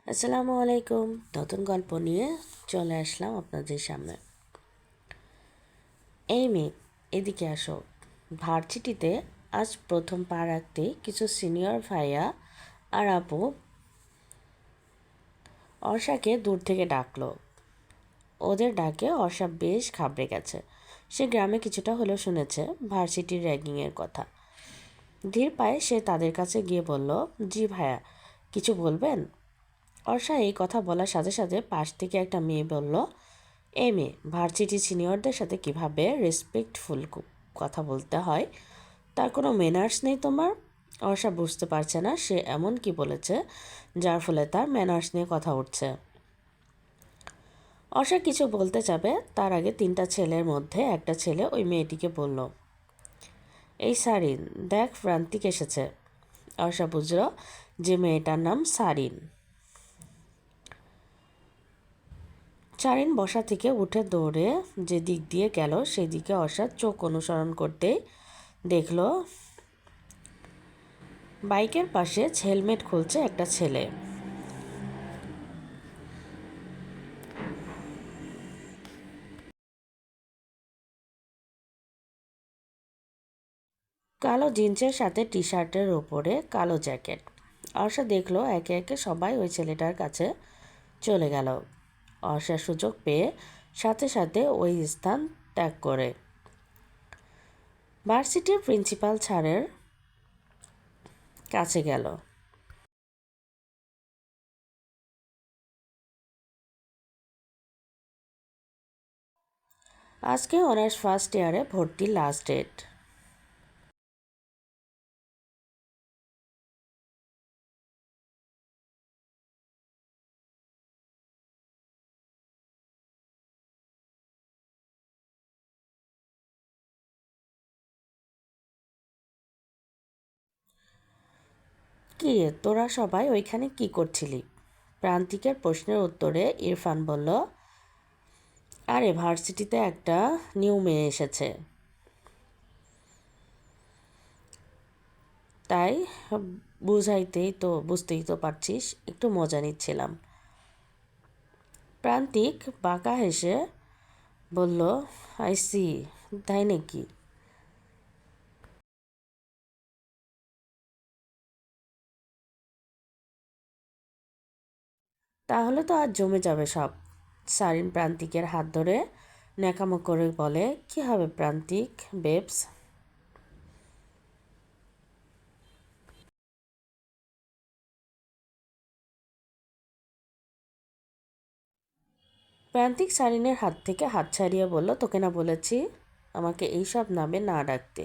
আসসালামু আলাইকুম। নতুন গল্প নিয়ে চলে আসলাম আপনাদের সামনে। এই মেয়ে, এদিকে আসো। ভার্সিটিতে আজ প্রথম পা রাখতে কিছু সিনিয়র ভাইয়া আর আপু অর্ষাকে দূর থেকে ডাকলো। ওদের ডাকে অর্ষা বেশ ঘাবড়ে গেছে। সে গ্রামে কিছুটা হলেও শুনেছে ভার্সিটির র্যাগিংয়ের কথা। ধীর পায়ে সে তাদের কাছে গিয়ে বলল, জি ভাইয়া, কিছু বলবেন? অর্ষা এই কথা বলার সাথে সাথে পাশ থেকে একটা মেয়ে বলল, এই মেয়ে, ভার্সিটি সিনিয়রদের সাথে কিভাবে রেসপেক্টফুল কথা বলতে হয় তার কোনো ম্যানার্স নেই তোমার? অর্ষা বুঝতে পারছে না সে এমন কি বলেছে যার ফলে তার ম্যানার্স নিয়ে কথা উঠছে। অর্ষা কিছু বলতে যাবে তার আগে তিনটা ছেলের মধ্যে একটা ছেলে ওই মেয়েটিকে বলল, এই সারিন, দেখ প্রান্তিক এসেছে। অর্ষা বুঝল যে মেয়েটার নাম সারিন। সারিন বসা থেকে উঠে দৌড়ে যে দিক দিয়ে গেল সেদিকে অর্ষার চোখ অনুসরণ করতেই দেখল বাইকের পাশে হেলমেট খুলছে একটা ছেলে। কালো জিন্সের সাথে টি শার্টের ওপরে কালো জ্যাকেট। অর্ষা দেখলো একে একে সবাই ওই ছেলেটার কাছে চলে গেল। অর্ষা সুযোগ পেয়ে সাথে সাথে ওই স্থান ত্যাগ করে ভার্সিটির প্রিন্সিপাল স্যারের কাছে গেল। আজকে অনার্স ফার্স্ট ইয়ারে ভর্তি লাস্ট ডেট। কি রে, তোরা সবাই ওইখানে কি করছিলি? প্রান্তিকের প্রশ্নের উত্তরে ইরফান বলল, আরে ভার্সিটিতে একটা নিউ মেয়ে এসেছে, তাই বুঝতেই তো পারছিস, একটু মজা নিচ্ছিলাম। প্রান্তিক বাঁকা হেসে বলল, আই সি, তাই নাকি? তাহলে তো আজ জমে যাবে সব। সারিন প্রান্তিকের হাত ধরে ন্যাকামো করে বলে, কি হবে প্রান্তিক বেবস? প্রান্তিক সারিনের হাত থেকে হাত ছাড়িয়ে বলল, তোকে না বলেছি আমাকে এইসব নামে না ডাকতে?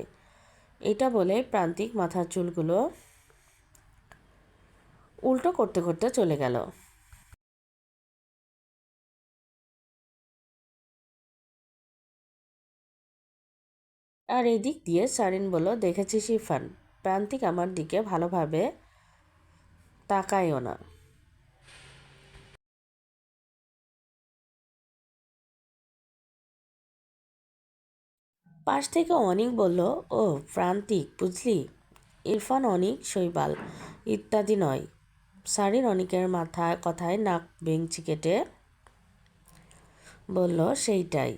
এটা বলে প্রান্তিক মাথার চুলগুলো উল্টো করতে করতে চলে গেল। আর এদিক দিয়ে সারিন বলল, দেখেছিস ইরফান, প্রান্তিক আমার দিকে ভালোভাবে তাকায়ও না। পাশ থেকে অনিক বলল, ও প্রান্তিক, বুঝলি, ইরফান অনিক শৈবাল ইত্যাদি নয়। সারিন অনিকের কথায় নাক ভেঙচি কেটে বলল, সেইটাই।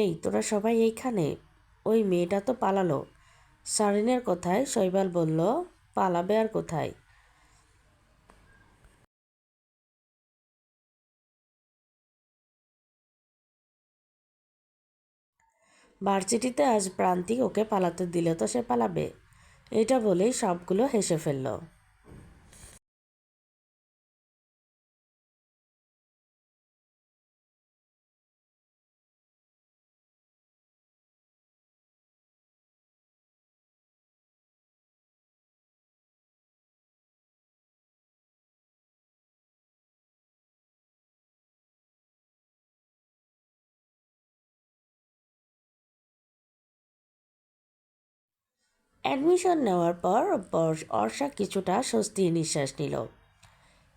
এই তোরা সবাই এইখানে? ওই মেয়েটা তো পালালো। সারিনের কথায় শৈবাল বলল, পালাবে আর কোথায়? ভার্সিটিতে আজ প্রান্তিক ওকে পালাতে দিলে তো সে পালাবে। এটা বলেই সবগুলো হেসে ফেলল। অ্যাডমিশন নেওয়ার পর অর্ষা কিছুটা স্বস্তির নিঃশ্বাস নিল।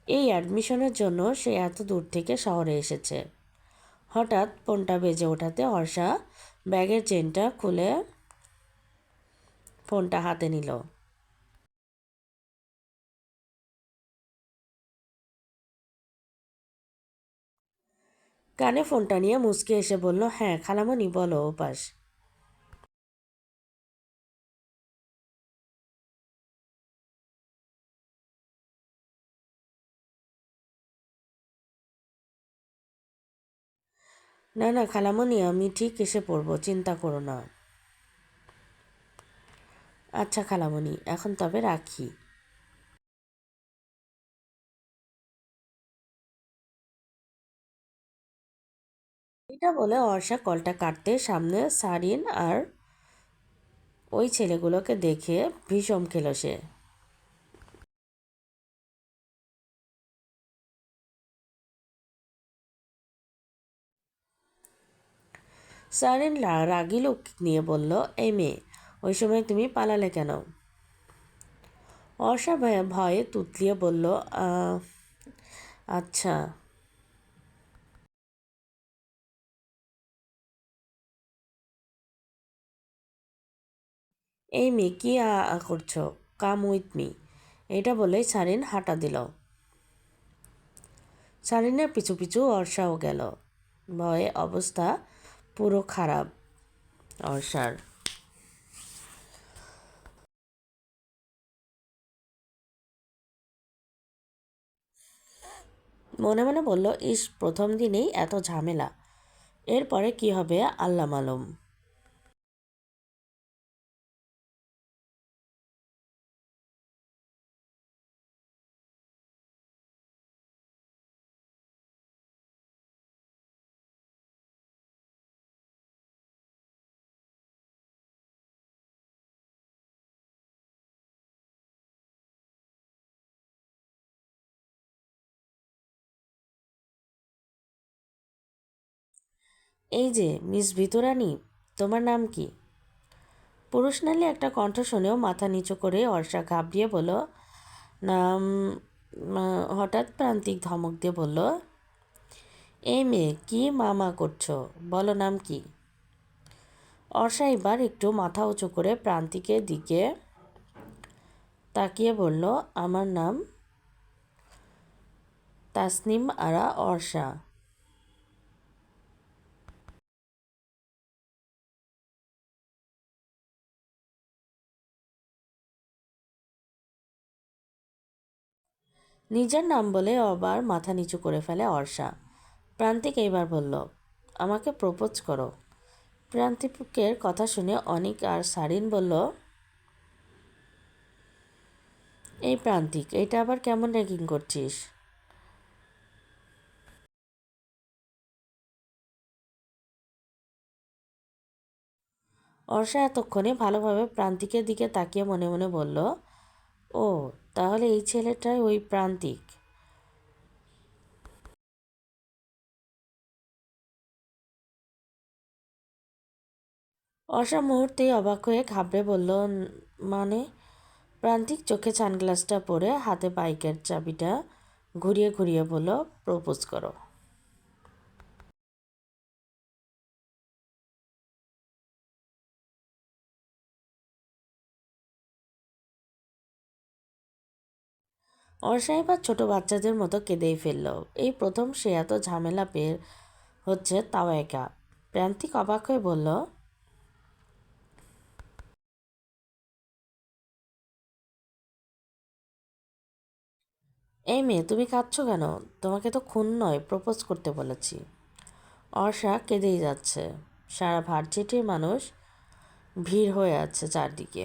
এই অ্যাডমিশনের জন্য সে এত দূর থেকে শহরে এসেছে। হঠাৎ ফোনটা বেজে ওঠাতে অর্ষা ব্যাগের চেনটা খুলে ফোনটা হাতে নিল। কানে ফোনটা নিয়ে মুচকে এসে বলল, হ্যাঁ খালামণি বলো ওপাস। না না খালামণি, আমি ঠিক এসে পড়বো, চিন্তা করো না। আচ্ছা খালামণি, এখন তবে রাখি। এটা বলে অর্ষা কলটা কাটতে সামনে সারিন আর ওই ছেলেগুলোকে দেখে ভীষণ খেল সে। সারিন রাগী লোক নিয়ে বলল, এই মেয়ে, ওই সময় তুমি পালালে কেন? অর্ষা ভয়ে তুতলিয়ে বলল, আচ্ছা। এই মেয়ে কি করছো? Come with me. এটা বলেই সারিন হাঁটা দিল। সারিনের পিছু পিছু অর্ষাও গেল। ভয়ে অবস্থা পুরো খারাপ অর্ষার। মনে মনে বলল, ইস প্রথম দিনেই এত ঝামেলা, এরপরে কি হবে আল্লাহ মালুম। এই যে মিস ভিতরানী, তোমার নাম কি? পুরুষনালী একটা কণ্ঠ শুনেও মাথা নিচু করে অর্ষা ঘাবড়িয়ে বলল, নাম। হঠাৎ প্রান্তিক ধমক দিয়ে বলল, এই মেয়ে কি মামা করছো, বলো নাম কি? অর্ষা এবার একটু মাথা উঁচু করে প্রান্তিকের দিকে তাকিয়ে বলল, আমার নাম তাসনিম আরা অর্ষা। নিজের নাম বলে আবার মাথা নিচু করে ফেলে অর্ষা। প্রান্তিক এইবার বলল, আমাকে প্রপোজ করো। প্রান্তিকের কথা শুনে অনিক আর সারিন বলল, এই প্রান্তিক, এইটা আবার কেমন র্যাগিং করছিস? অর্ষা এতক্ষণে ভালোভাবে প্রান্তিকের দিকে তাকিয়ে মনে মনে বলল, ও, তাহলে এই ছেলেটাই ওই প্রান্তিক। অর্ষা মুহূর্তেই অবাক হয়ে ঘাবড়ে বলল, মানে? প্রান্তিক চোখে সানগ্লাসটা পরে হাতে বাইকের চাবিটা ঘুরিয়ে ঘুরিয়ে বলল, প্রপোজ করো। অর্ষা এবার ছোট বাচ্চাদের মতো কেঁদেই ফেলল। এই প্রথম সে এত ঝামেলা পেয়ে হচ্ছে, তাও একা। প্রান্তিক অবাক হয়ে বলল, এই মেয়ে তুমি কাঁদছো কেন? তোমাকে তো খুন নয় প্রপোজ করতে বলেছি। অর্ষা কেঁদেই যাচ্ছে। সারা ভার্সিটির মানুষ ভিড় হয়ে আছে চারদিকে।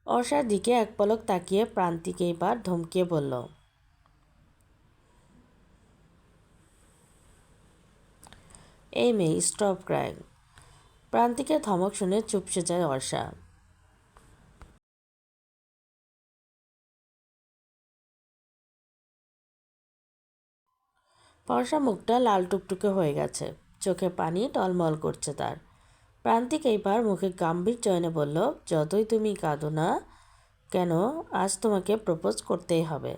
অর্ষার দিকে এক পলক তাকিয়ে প্রান্তিক এইবার ধমকিয়ে বলল, এই মেয়ে স্টপ ক্রাইং। প্রান্তিকের ধমক শুনে চুপসে যায় অর্ষা। ফর্সা মুখটা লাল টুকটুকে হয়ে গেছে, চোখে পানি টলমল করছে তার। প্রান্তিক এইবার মুখে গাম্ভীর চয়নে বলল, যতই তুমি কাঁদো না কেন, আজ তোমাকে প্রপোজ করতেই হবে।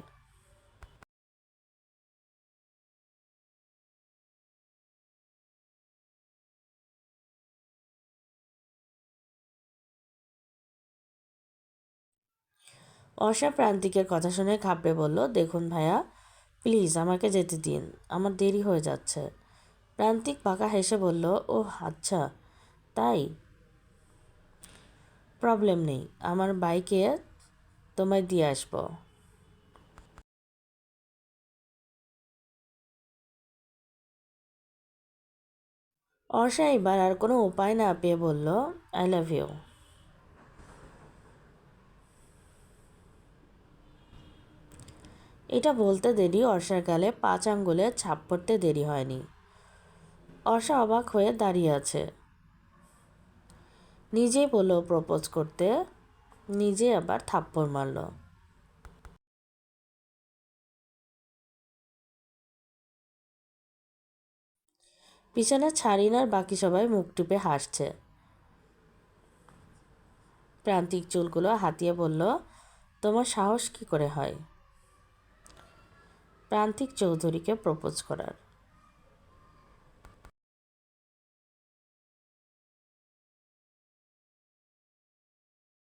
অর্ষা প্রান্তিকের কথা শুনে ঘাবড়ে বলল, দেখুন ভাইয়া, প্লিজ আমাকে যেতে দিন, আমার দেরি হয়ে যাচ্ছে। প্রান্তিক বাঁকা হেসে বলল, ওহ আচ্ছা তাই, প্রবলেম নেই, আমার বাইকে তোমায় দিয়ে আসবো। অর্ষা এবার আর কোনো উপায় না পেয়ে বলল, আই লাভ ইউ। এটা বলতে দেরি অর্ষার গালে 5 আঙ্গুলের ছাপ পড়তে দেরি হয়নি। অর্ষা অবাক হয়ে দাঁড়িয়ে আছে। নিজেই বলল প্রপোজ করতে, নিজে আবার থাপ্পড় মারল। পিছনে ছাড়িনার বাকি সবাই মুখ টিপে হাসছে। প্রান্তিক চুলগুলো হাতিয়ে বলল, তোমার সাহস কি করে হয় প্রান্তিক চৌধুরীকে প্রপোজ করার?